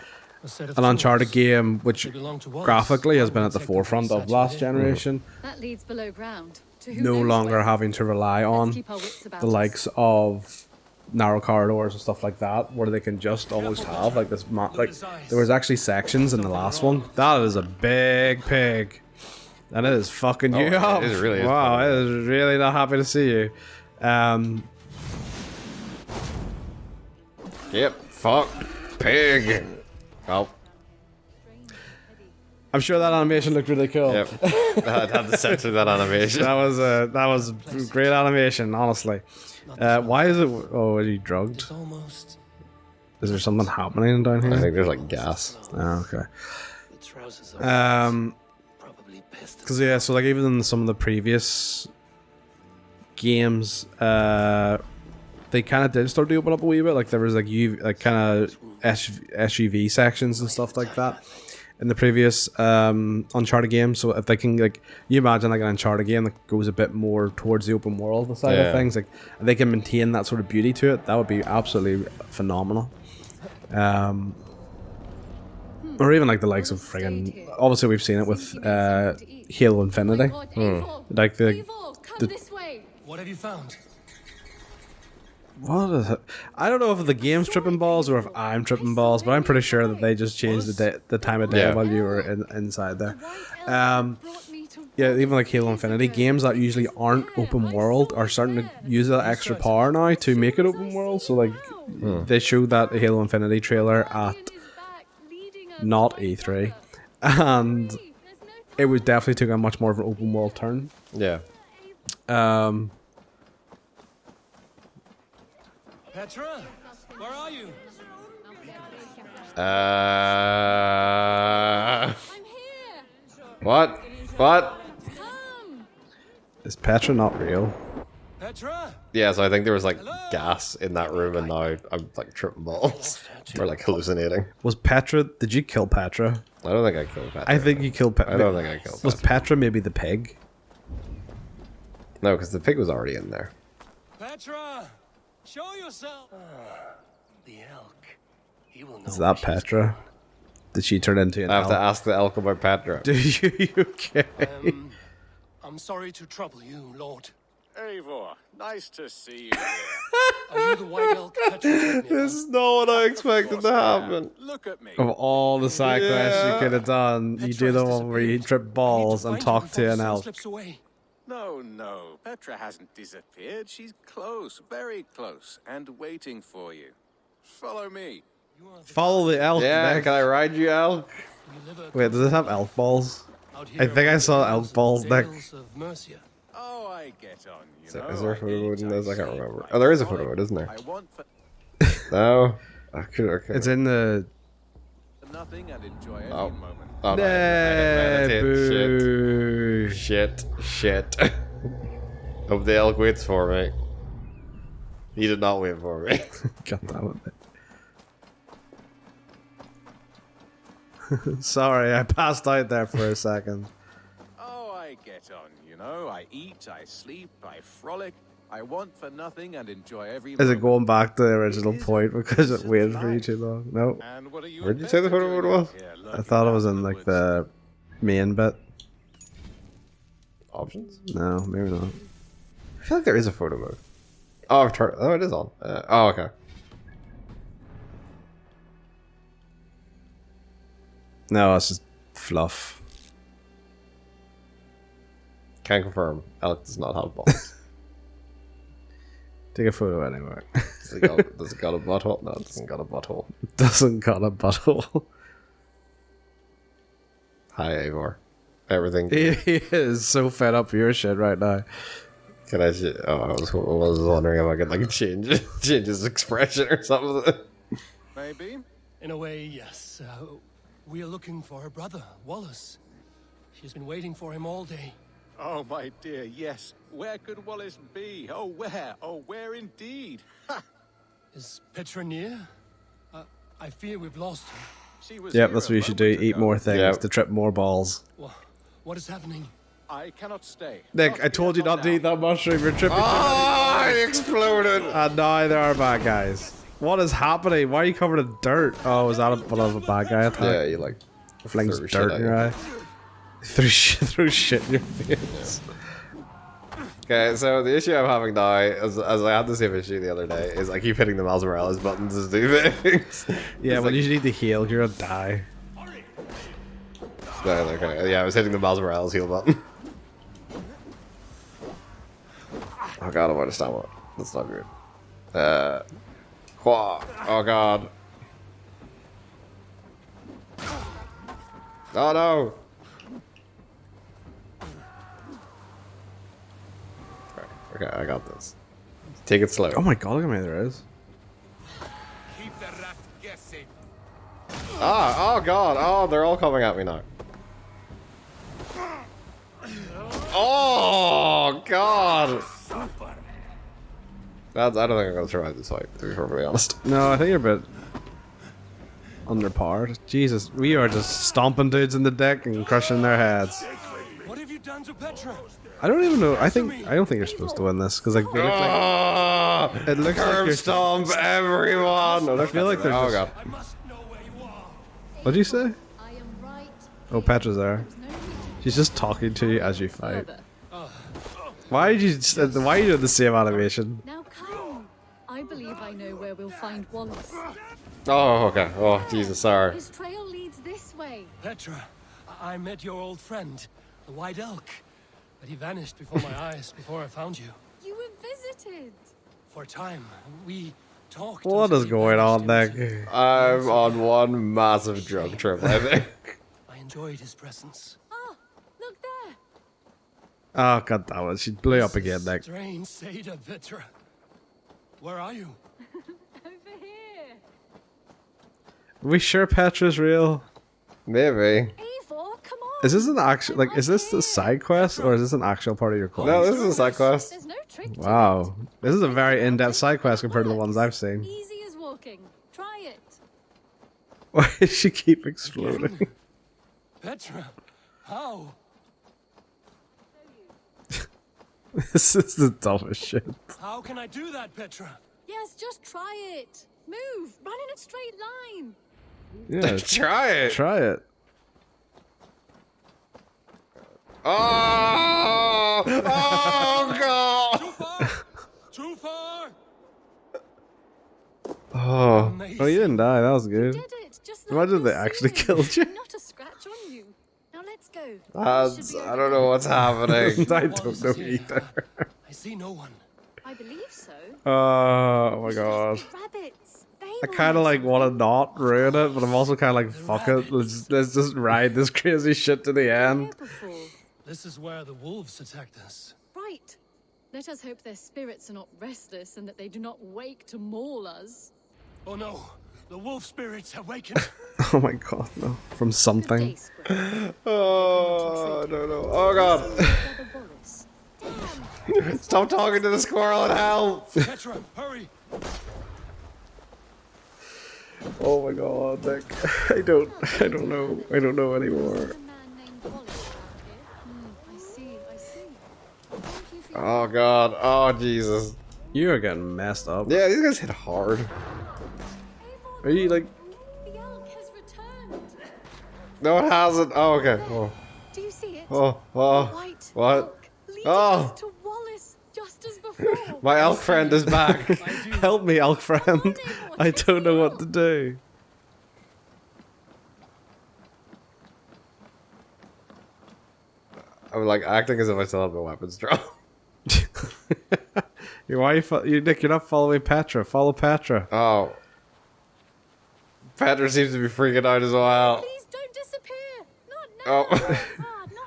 an Uncharted game which graphically has been at the forefront of last generation. That leads below ground. No longer having to rely on the likes of narrow corridors and stuff like that, where they can just almost have like this like there was actually sections in the last one. That is a big pig, and it is fucking you up. It really is. Wow, it is really not happy to see you. Yep, fuck pig. Well, I'm sure that animation looked really cool. Yep. I had to censor that animation. that was great animation, honestly. Why is it? Oh, are you drugged? Is there something happening down here? I think there's like gas. Oh, okay. Because so like even in some of the previous games, they kind of did start to open up a wee bit. Like there was like kind of SUV sections and stuff like that in the previous Uncharted game. So if they can, like, you imagine like an Uncharted game that goes a bit more towards the open world side of things, like they can maintain that sort of beauty to it, that would be absolutely phenomenal. Or even like the likes of friggin', obviously we've seen it with Halo Infinity. Like What have you found? What is it? I don't know if the game's tripping balls or if I'm tripping balls, but I'm pretty sure that they just changed the time of day while you were inside there. Yeah, even like Halo Infinity, games that usually aren't open world are starting to use that extra power now to make it open world. So like, they showed that Halo Infinity trailer at not E3, and it was definitely took a much more of an open world turn. Yeah. Petra, where are you? I'm here. What? Is Petra not real? Petra? Yeah, so I think there was like gas in that room, and now I'm like tripping balls. Or like hallucinating. Was Petra? Did you kill Petra? I don't think I killed Petra. I think you killed Petra. I don't think I killed Petra. Was Petra maybe the pig? No, because the pig was already in there. Petra, show yourself. The elk. He will know. Is that Petra? Did she turn into an I have elk? to ask the elk about Petra. Do you okay? I'm sorry to trouble you, Lord. Eivor, nice to see you. Are you the white elk, Petra? This is not what I expected to happen. Look at me. Of all the side quests you could have done, you do the one where you trip balls and talk to an elk. No. Petra hasn't disappeared. She's close, very close, and waiting for you. Follow me. Follow the elk. Yeah, Nick. can I ride you, elk? Wait, does it have elk balls? I think I saw elk balls, Nick. Oh, I get on. You Is know, there a I photo mode in eat, I this? I can't sleep, remember. I Oh, there is a frolic. photo mode, isn't there? I want for No. Okay. It's in the. nothing and enjoy every Oh. moment. Oh, no, I hit meditate. Boo. Shit. Hope the elk waits for me. He did not wait for me. God damn it. Sorry, I passed out there for a second. Oh, I get on. You know, I eat, I sleep, I frolic. I want for nothing and enjoy every Is it moment. going back to the original point because it waited for you too long? No. And what are you Where'd you say the photo mode was? I thought it was in like the main bit. Options? No, maybe not. I feel like there is a photo mode. Oh, I've turned. Oh, it is on. Oh, okay. No, it's just fluff. Can confirm. Elk does not have balls. Take a photo anyway. Does it got a butthole? No, it doesn't got a butthole. Doesn't got a butthole. Hi, Eivor. Everything. He is so fed up with your shit right now. Can I? I was wondering if I could like change his expression or something. Maybe. In a way, yes. We are looking for her brother, Wallace. She's been waiting for him all day. Oh, my dear, yes. Where could Wallace be? Oh, where? Oh, where indeed? Ha! Is Petra near? I fear we've lost her. She was Yep, here that's a what you should do. moment Eat ago. more things Yep. to trip more balls. What is happening? I cannot stay. Nick, I told you not to eat that mushroom. You're tripping. Oh, he exploded. And now there are bad guys. What is happening? Why are you covered in dirt? Oh, is that one of a bad guy attack? Yeah, you like Flings threw dirt shit in your at eye. Threw shit in your face. Okay, so the issue I'm having now, as I had the same issue the other day, is I keep hitting the Miles Morales buttons to do things. Yeah, It's when like, you need to heal, you're gonna die. okay, yeah, I was hitting the Miles Morales heal button. Oh god, I'm out of stamina. That's not good. Oh god. Oh no! Okay, I got this. Take it slow. Oh my god, look how many there is. Keep the rat guessing. Oh god, oh, they're all coming at me now. Oh god! I don't think I'm gonna survive this fight, to be perfectly honest. No, I think you're a bit underpowered. Jesus, we are just stomping dudes in the deck and crushing their heads. What have you done to Petra? I don't even know. I don't think you're supposed to win this because like they look like Oh, it looks like curb you're. stomp everyone! I feel like they're Oh just. god. I must know where you are. What'd you say? I am right. Oh, Petra's there. No need to She's just talking to you as you fight. further. Why did you? Why are you doing the same animation? Now come. I believe I know where we'll find Wallace. Oh, okay. Oh, Jesus, sorry. His trail leads this way. Petra, I met your old friend, the White Elk. But he vanished before my eyes, before I found you. You were visited. For a time, we talked. What until is he going on, vanished Nick? into- I'm on one massive drug trip, I think. I enjoyed his presence. Ah, look there. Oh god, that one. She blew up again, Nick. Strange Seda, Petra. Where are you? Over here. Are we sure Petra's real? Maybe. Eivor, come on. Is this an actual like? Is this the side quest or is this an actual part of your quest? No, this is a side quest. There's no trick to Wow, this is a very in-depth side quest compared to the ones I've it. seen. Easy as walking. Try it. Why does she keep exploding? Petra, how? This is the dumbest shit. How can I do that, Petra? Yes, just try it. Move. Run in a straight line. Yeah, Try it. try it. Oh! Oh god! Too far! Oh, Amazing. oh, you didn't die. That was You good. did it. Just Imagine like they you're actually seeing. killed you. Not a scratch on you. Now let's go. That's, I don't know what's happening. I don't know either. I see no one. I believe so. Oh my god. The rabbits. They I will kind of know like want to something. not ruin it, but I'm also kind of like, fuck it. Let's just ride this crazy shit to the Here end. before. This is where the wolves attacked us. Right. Let us hope their spirits are not restless and that they do not wake to maul us. Oh no, the wolf spirits have wakened. Oh my god, no. From Good day, something. Squirrel. Oh, no, no. Oh, God. Brother Wallace. Damn. Stop talking to the squirrel and help. Petra, hurry. Oh my god, Nick. I don't know. I don't know anymore. There's a man named Wallace around here. I see. Thank you for your Oh, God. Oh, Jesus. You are getting messed up. Yeah, these guys hit hard. Avon, Are you like... the elk has returned. No, it hasn't. Oh, okay. Oh, Do you see it? oh, oh. White What? elk leading Oh. us to Wallace just as before. My elk friend is back. Help me, elk friend. I don't know what to do. I'm like acting as if I still have my weapons drawn. Why you Nick, you're not following Petra. Follow Petra. Oh. Petra seems to be freaking out as well. Please don't disappear. Not now. Oh.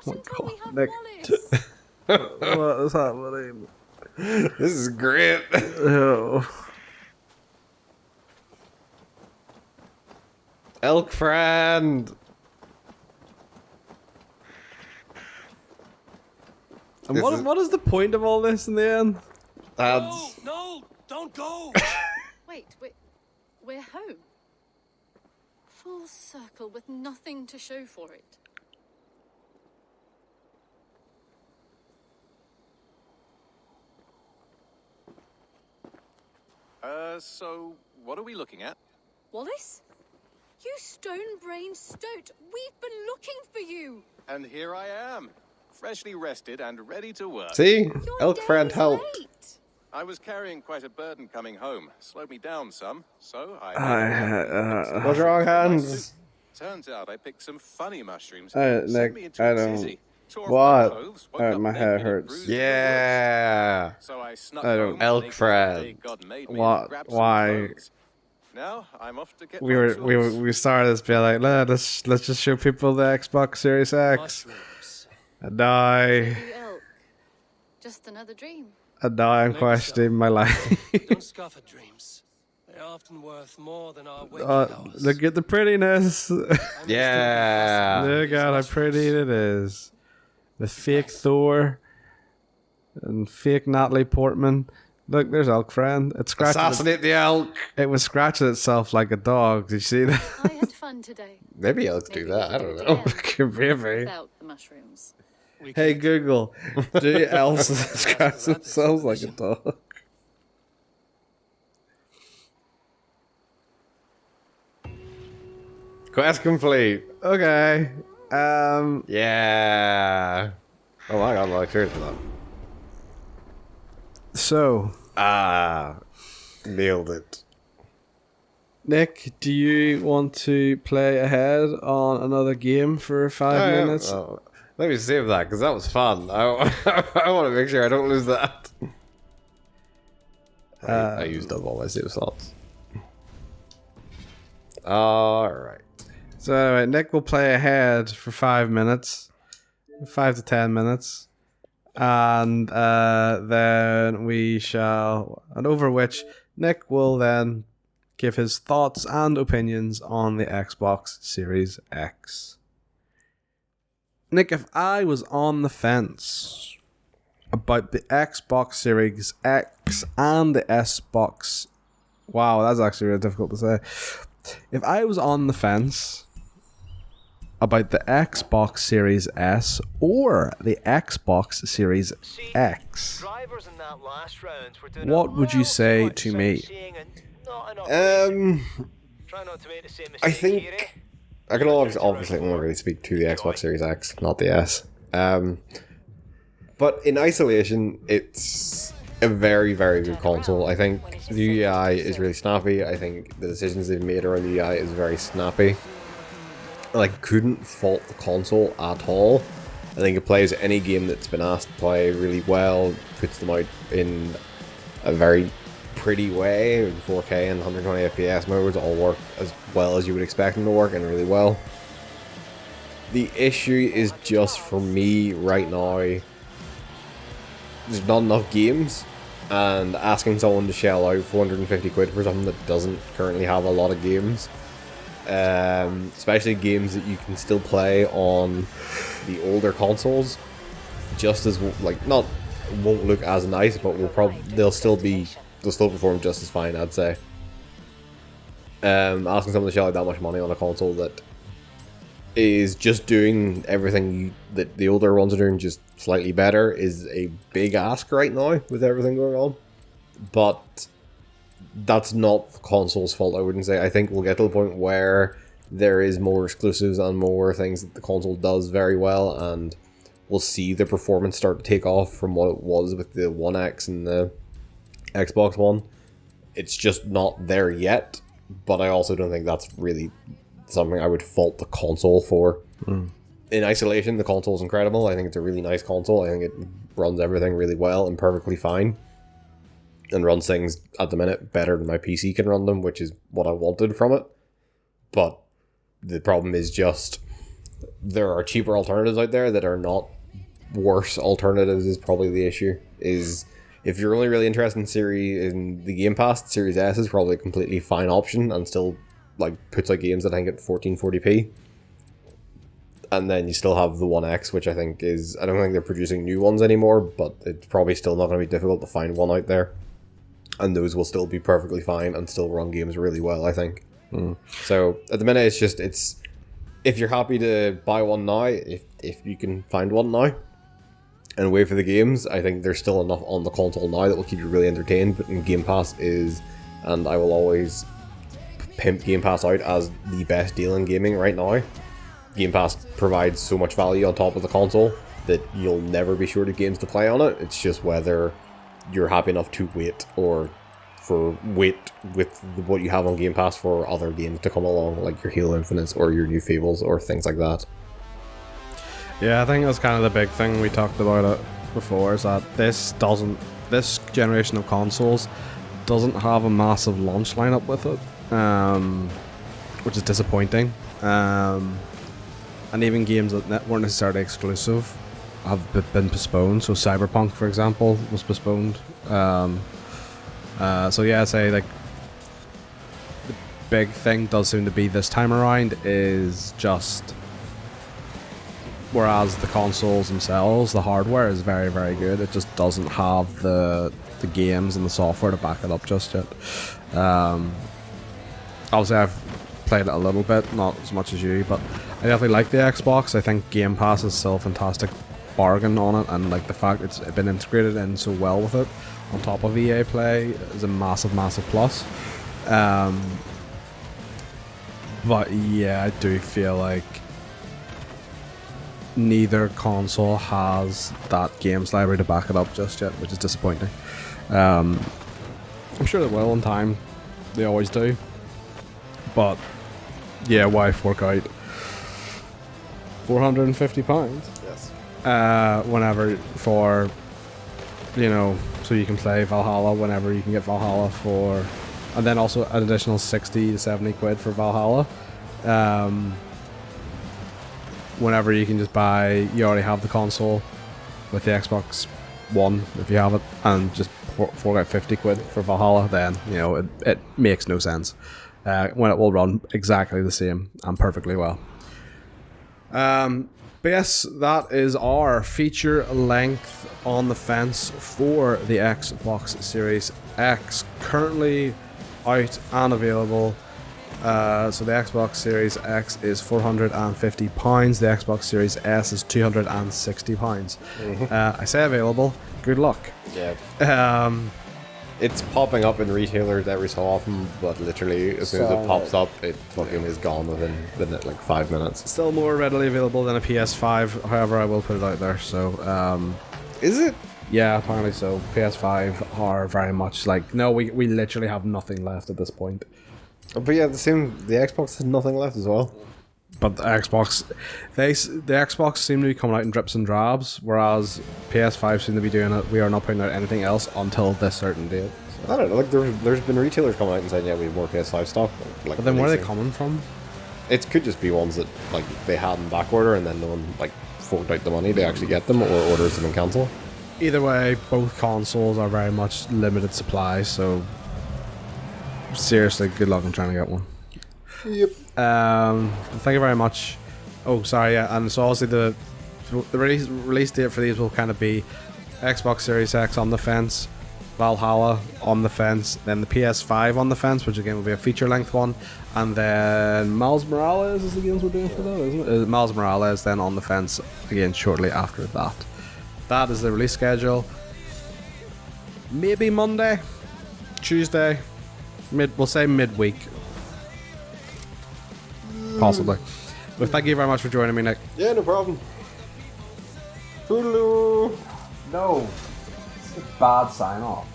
Not until we have Nick. Wallace. What is happening? This is great. Oh. Elk friend. And This what, is- what is the point of all this in the end? That's No, don't go. Wait, we're home. Full circle with nothing to show for it. So what are we looking at? Wallace? You stone-brained stoat! We've been looking for you! And here I am, freshly rested and ready to work. see, Your elk day friend is helped. late. I was carrying quite a burden coming home. Slowed me down some, so What's wrong, Hans? Turns out I picked some funny mushrooms. Nick, Sent me into I a don't- tizzy. Tore off What? my clothes, woke up my naked hair and hurts. bruised in the woods. Yeah. So I snuck I don't- home, Elk naked friend. as the day God made me, What- and grabbed some why? clothes. Now I'm off to get We my were tools. we started this being like, let's just show people the Xbox Series X. Mushrooms. And now You elk. Just another dream. I'm questioning my life. Don't scoff at dreams. They're often worth more than our waking Oh, hours. look at the prettiness. Yeah. Look at how pretty it is. The fake Thor and fake Natalie Portman. Look, there's Elk Friend. It scratched. Assassinate the elk. It was scratching itself like a dog. Did you see that? I had fun today. Maybe elks do Maybe that. we I should don't do it know. again. Maybe. Without the mushrooms. We Hey could- Google, do elves scratch themselves like a dog? Quest complete. Okay. Yeah. Oh my god, like cheers for that. So, Nailed it. Nick, do you want to play ahead on another game for 5 minutes? Oh, let me save that because that was fun. I want to make sure I don't lose that. I used up all my save slots. All right. So anyway, Nick will play ahead for 5 minutes, 5 to 10 minutes, and then we shall, and over which Nick will then give his thoughts and opinions on the Xbox Series X. Nick, if I was on the fence about the Xbox Series X and the S-Box, wow, that's actually really difficult to say. If I was on the fence about the Xbox Series S or the Xbox Series X, Drivers in that last round were doing what a would you little say too much to me? sightseeing and not enough Try not to make the same mistake I think here, eh? I can obviously only really speak to the Xbox Series X, not the S. But in isolation, it's a very, very good console. I think the UI is really snappy. I think the decisions they've made around the UI is very snappy. And I couldn't fault the console at all. I think it plays any game that's been asked to play really well, puts them out in a very pretty way, 4K and 120 FPS modes all work as well as you would expect them to work, and really well. The issue is just, for me right now, there's not enough games, and asking someone to shell out 450 quid for something that doesn't currently have a lot of games, especially games that you can still play on the older consoles, just as, like, not won't look as nice, but they'll still perform just as fine, I'd say. Asking someone to shell out that much money on a console that is just doing everything that the older ones are doing, just slightly better, is a big ask right now with everything going on. But that's not the console's fault, I wouldn't say. I think we'll get to the point where there is more exclusives and more things that the console does very well, and we'll see the performance start to take off from what it was with the One X and the Xbox One. It's just not there yet, but I also don't think that's really something I would fault the console for. In isolation, the console is incredible. I think it's a really nice console. I think it runs everything really well and perfectly fine, and runs things at the minute better than my PC can run them, which is what I wanted from it. But the problem is just there are cheaper alternatives out there that are not worse alternatives, is probably the issue. Is if you're only really interested in the Game Pass, Series S is probably a completely fine option and still like puts out games that I think at 1440p. And then you still have the One X, which I think is, I don't think they're producing new ones anymore, but it's probably still not going to be difficult to find one out there. And those will still be perfectly fine and still run games really well, I think. So at the minute, it's if you're happy to buy one now, if you can find one now and wait for the games, I think there's still enough on the console now that will keep you really entertained. But Game Pass is, and I will always pimp Game Pass out as the best deal in gaming right now. Game Pass provides so much value on top of the console that you'll never be short of games to play on it. It's just whether you're happy enough to wait with what you have on Game Pass for other games to come along, like your Halo Infinites or your new Fables or things like that. Yeah, I think that's kind of the big thing we talked about it before, is that this generation of consoles doesn't have a massive launch lineup with it, which is disappointing. And even games that weren't necessarily exclusive have been postponed. So Cyberpunk, for example, was postponed. So yeah, I'd say like the big thing does seem to be this time around is just, whereas the consoles themselves, the hardware is very, very good, it just doesn't have the games and the software to back it up just yet. Obviously I've played it a little bit, not as much as you, but I definitely like the Xbox. I think Game Pass is still a fantastic bargain on it, and like the fact it's been integrated in so well with it on top of EA Play is a massive, massive plus. But yeah, I do feel like neither console has that games library to back it up just yet, which is disappointing. I'm sure they will in time. They always do. But yeah, why fork out £450? Yes. Whenever for, so you can play Valhalla whenever you can get Valhalla for, and then also an additional 60 to 70 quid for Valhalla. Whenever you can just buy, you already have the console with the Xbox One if you have it, and just fork out 50 quid for Valhalla, then it makes no sense. When it will run exactly the same and perfectly well. But yes, that is our feature length on the fence for the Xbox Series X, currently out and available. So the Xbox Series X is £450, the Xbox Series S is £260. I say available, good luck. Yeah. It's popping up in retailers every so often, but literally as soon as it pops up, it fucking is gone within like 5 minutes. Still more readily available than a PS5, however, I will put it out there. So, is it? Yeah, apparently so. PS5 are very much like, no, we literally have nothing left at this point. But yeah, the Xbox has nothing left as well. But the Xbox seem to be coming out in drips and drabs, whereas PS5 seem to be doing it. We are not putting out anything else until this certain date. So. I don't know. Like there's been retailers coming out and saying, yeah, we have more PS5 stock. Like, but then where are they coming from? It could just be ones that like they had in back order and then no one like forked out the money to actually get them, or orders them and cancel. Either way, both consoles are very much limited supply, so seriously, good luck in trying to get one. Yep. Thank you very much. Oh, sorry, yeah, and so obviously the release date for these will kind of be Xbox Series X on the fence, Valhalla on the fence, then the PS5 on the fence, which again will be a feature-length one, and then Miles Morales is the games we're doing for that, isn't it? Miles Morales then on the fence again shortly after that. That is the release schedule. Maybe Monday, Tuesday, we'll say midweek. Possibly. But thank you very much for joining me, Nick. Yeah, no problem. Toodaloo. No. It's a bad sign off.